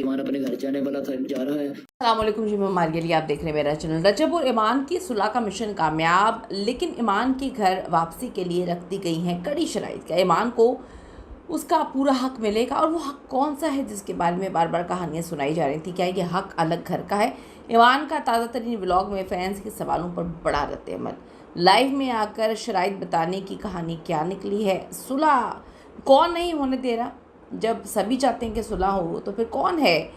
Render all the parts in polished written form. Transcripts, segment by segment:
ईमान अपने घर जाने वाला था, जा रहा है। अस्सलामुअलैकुम जी, मैं मारियली, आप देख रहे हैं मेरा चैनल। रजब और ईमान की सुलह का मिशन कामयाब, लेकिन ईमान के घर वापसी के लिए रख दी गई हैं कड़ी शराइत। क्या ईमान को उसका पूरा हक मिलेगा, और वो हक कौन सा है जिसके बारे में बार बार कहानियाँ सुनाई जा रही थी? क्या ये हक अलग घर का है? ईमान का ताज़ा तरीन व्लॉग में फैंस के सवालों पर बड़ा रद्द-ए-अमल। लाइव में आकर शराइत बताने की कहानी क्या निकली है? सुलह कौन नहीं होने दे रहा? जब सभी चाहते हैं कि सुलह हो, तो फिर कौन है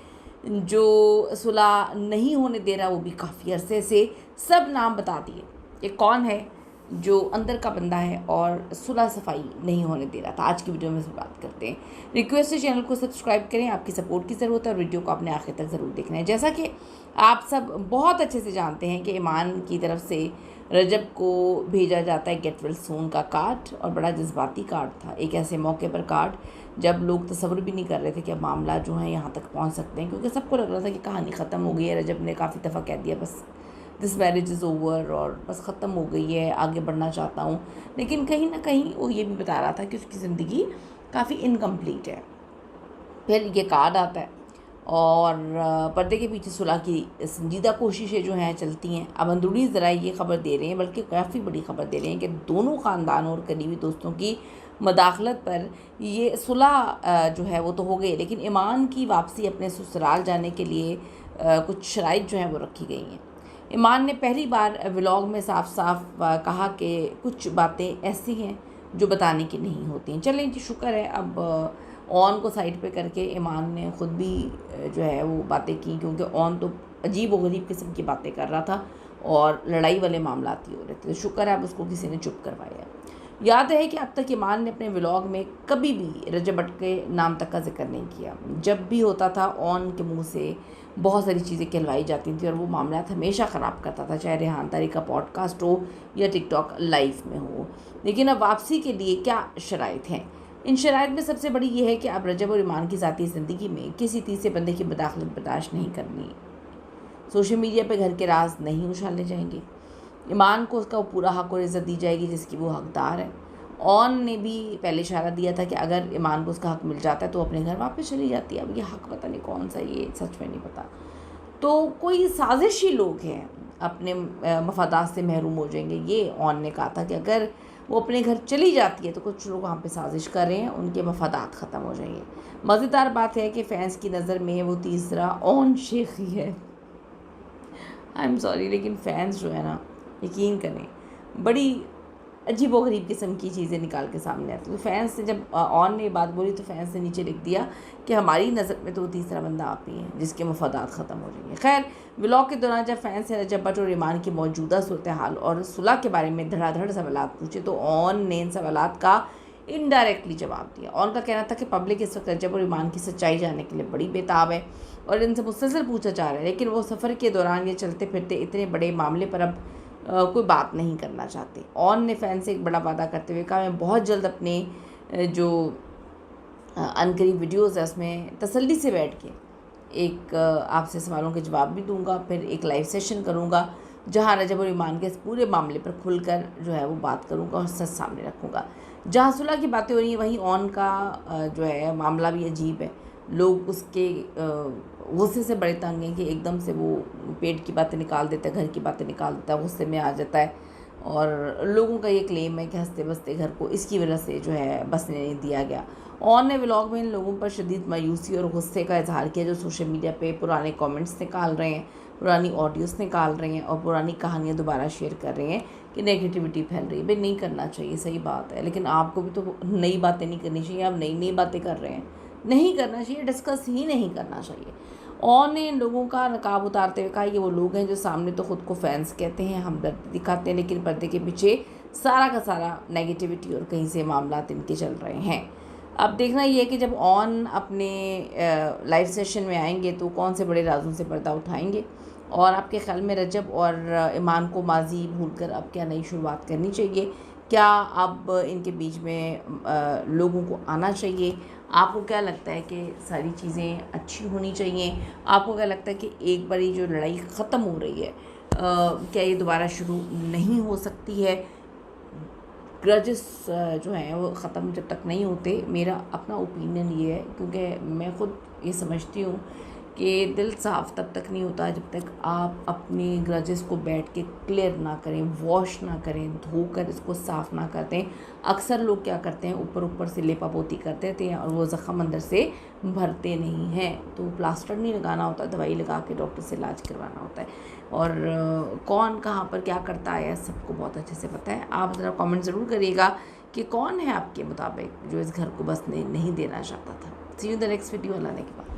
जो सुलह नहीं होने दे रहा? वो भी काफ़ी अरसे से। सब नाम बता दिए कि कौन है जो अंदर का बंदा है और सुलह सफाई नहीं होने दे रहा था। आज की वीडियो में से बात करते हैं। रिक्वेस्ट है चैनल को सब्सक्राइब करें, आपकी सपोर्ट की ज़रूरत है, और वीडियो को आपने आखिर तक ज़रूर देखना है। जैसा कि आप सब बहुत अच्छे से जानते हैं कि ईमान की तरफ से रजब को भेजा जाता है गेट वेल सून का कार्ड, और बड़ा जज्बाती कार्ड था। एक ऐसे मौके पर कार्ड जब लोग तसव्वुर भी नहीं कर रहे थे कि मामला जो है यहाँ तक पहुँच सकते हैं, क्योंकि सबको लग रहा था कि कहानी ख़त्म हो गई है। रजब ने काफ़ी दफ़ा कह दिया बस दिस मैरिज इज़ ओवर, और बस ख़त्म हो गई है, आगे बढ़ना चाहता हूँ। लेकिन कहीं ना कहीं वो ये भी बता रहा था कि उसकी ज़िंदगी काफ़ी इनकम्प्लीट है। फिर ये कार्ड आता है, और पर्दे के पीछे सुलह की संजीदा कोशिशें जो हैं चलती हैं। अब अंदरूनी ज़राए ये ख़बर दे रहे हैं, बल्कि काफ़ी बड़ी ख़बर दे रहे हैं, कि दोनों ख़ानदानों और करीबी दोस्तों की मदाखलत पर ये सुलह जो है वो तो हो गई, लेकिन ईमान की वापसी अपने ससुराल जाने के लिए कुछ शराइत जो हैं वो रखी गई हैं। ईमान ने पहली बार व्लॉग में साफ साफ कहा कि कुछ बातें ऐसी हैं जो बताने की नहीं होती। चलें जी, शुक्र है अब ऑन को साइड पे करके ईमान ने ख़ुद भी जो है वो बातें की, क्योंकि ऑन तो अजीब व गरीब किस्म की बातें कर रहा था और लड़ाई वाले मामला ही हो रहे थे। तो शुक्र है अब उसको किसी ने चुप करवाया। याद है कि अब तक ईमान ने अपने व्लॉग में कभी भी रजब भट्ट के नाम तक का जिक्र नहीं किया। जब भी होता था ऑन के मुंह से बहुत सारी चीज़ें कहलवाई जाती थी, और वो मामला हमेशा ख़राब करता था, चाहे रेहान तारी का पॉडकास्ट हो या टिकटॉक लाइव में हो। लेकिन अब वापसी के लिए क्या शराइत हैं? इन शराइत में सबसे बड़ी ये है कि अब रजब और ईमान की ज़ाती ज़िंदगी में किसी तीसरे बंदे की मदाखलत बर्दाश्त नहीं करनी। सोशल मीडिया पे घर के राज नहीं उछाले जाएंगे। ईमान को उसका पूरा हक और इज़्ज़त दी जाएगी जिसकी वो हकदार है। ऑन ने भी पहले इशारा दिया था कि अगर ईमान को उसका हक मिल जाता है तो अपने घर वापस चली जाती है। अब ये हक पता नहीं कौन सा, ये सच में नहीं पता। तो कोई साजिशी लोग हैं, अपने मफादात से महरूम हो जाएंगे। ये ऑन ने कहा था कि अगर वो अपने घर चली जाती है तो कुछ लोग वहाँ पे साजिश कर रहे हैं, उनके मफादात ख़त्म हो जाएंगे। मज़ेदार बात है कि फ़ैंस की नज़र में वो तीसरा ऑन शेख ही है। आई एम सॉरी, लेकिन फ़ैंस जो है ना, यकीन करें, बड़ी अजीब व गरीब किस्म की चीज़ें निकाल के सामने आती है। तो फैंस ने जब ऑन ने बात बोली तो फैंस ने नीचे लिख दिया कि हमारी नज़र में तो तीसरा बंदा आप ही हैं जिसके मफादात ख़त्म हो जाएंगे। खैर, व्लॉग के दौरान जब फैंस ने रजब भट्ट और ईमान की मौजूदा सूरत हाल और सुलह के बारे में धड़ाधड़ सवाल पूछे, तो ऑन ने इन सवाल का इनडायरेक्टली जवाब दिया। ऑन का कहना था कि पब्लिक इस वक्त रजब और ईमान की सच्चाई जानने के लिए बड़ी बेताब है और इनसे मुसलसल पूछा जा रहा है, लेकिन वो सफ़र के दौरान ये चलते फिरते इतने बड़े मामले पर अब कोई बात नहीं करना चाहते। ऑन ने फैन से एक बड़ा वादा करते हुए कहा, मैं बहुत जल्द अपने जो अनकरीब वीडियोज़ है उसमें तसल्ली से बैठ के एक आपसे सवालों के जवाब भी दूंगा, फिर एक लाइव सेशन करूंगा जहां रजब और ईमान के इस पूरे मामले पर खुलकर जो है वो बात करूंगा और सच सामने रखूंगा। जहां सुलह की बातें हो रही हैं वहीं ऑन का जो है मामला भी अजीब है। लोग उसके गुस्से से बड़े तंग हैं कि एकदम से वो पेट की बातें निकाल देता है, घर की बातें निकाल देता है, गुस्से में आ जाता है, और लोगों का ये क्लेम है कि हंसते बसते घर को इसकी वजह से जो है बसने नहीं दिया गया। ऑन ने व्लॉग में इन लोगों पर शदीद मायूसी और गुस्से का इजहार किया जो सोशल मीडिया पे पुराने कमेंट्स निकाल रहे हैं, पुरानी ऑडियोज़ निकाल रहे हैं और पुरानी कहानियाँ दोबारा शेयर कर रहे हैं कि नेगेटिविटी फैल रही है। भाई नहीं करना चाहिए, सही बात है, लेकिन आपको भी तो नई बातें नहीं करनी चाहिए। आप नई नई बातें कर रहे हैं, नहीं करना चाहिए, डिस्कस ही नहीं करना चाहिए। ऑन ने इन लोगों का नकाब उतारते हुए कहा, ये वो लोग हैं जो सामने तो ख़ुद को फैंस कहते हैं, हमदर्दी दिखाते हैं, लेकिन पर्दे के पीछे सारा का सारा नेगेटिविटी और कहीं से मामला इनके चल रहे हैं। अब देखना ये है कि जब ऑन अपने लाइव सेशन में आएंगे तो कौन से बड़े राजों से पर्दा उठाएंगे, और आपके ख्याल में रजब और ईमान को माजी भूलकर अब क्या नई शुरुआत करनी चाहिए? क्या अब इनके बीच में लोगों को आना चाहिए? आपको क्या लगता है कि सारी चीज़ें अच्छी होनी चाहिए? आपको क्या लगता है कि एक बारी जो लड़ाई ख़त्म हो रही है क्या ये दोबारा शुरू नहीं हो सकती है? ग्रजेस जो हैं वो ख़त्म जब तक नहीं होते, मेरा अपना ओपिनियन ये है, क्योंकि मैं ख़ुद ये समझती हूँ कि दिल साफ़ तब तक नहीं होता जब तक आप अपने ग्रजेस को बैठ के क्लियर ना करें, वॉश ना करें, धोकर इसको साफ़ ना करते हैं। अक्सर लोग क्या करते हैं, ऊपर ऊपर से लेपापोती कर देते हैं और वो ज़ख़म अंदर से भरते नहीं हैं। तो प्लास्टर नहीं लगाना होता, दवाई लगा के डॉक्टर से इलाज करवाना होता है। और कौन कहाँ पर क्या करता है सबको बहुत अच्छे से पता है। आप ज़रा कमेंट ज़रूर करिएगा कि कौन है आपके मुताबिक जो इस घर को बस नहीं देना चाहता था। See you in the next video. Allah ने के बाद।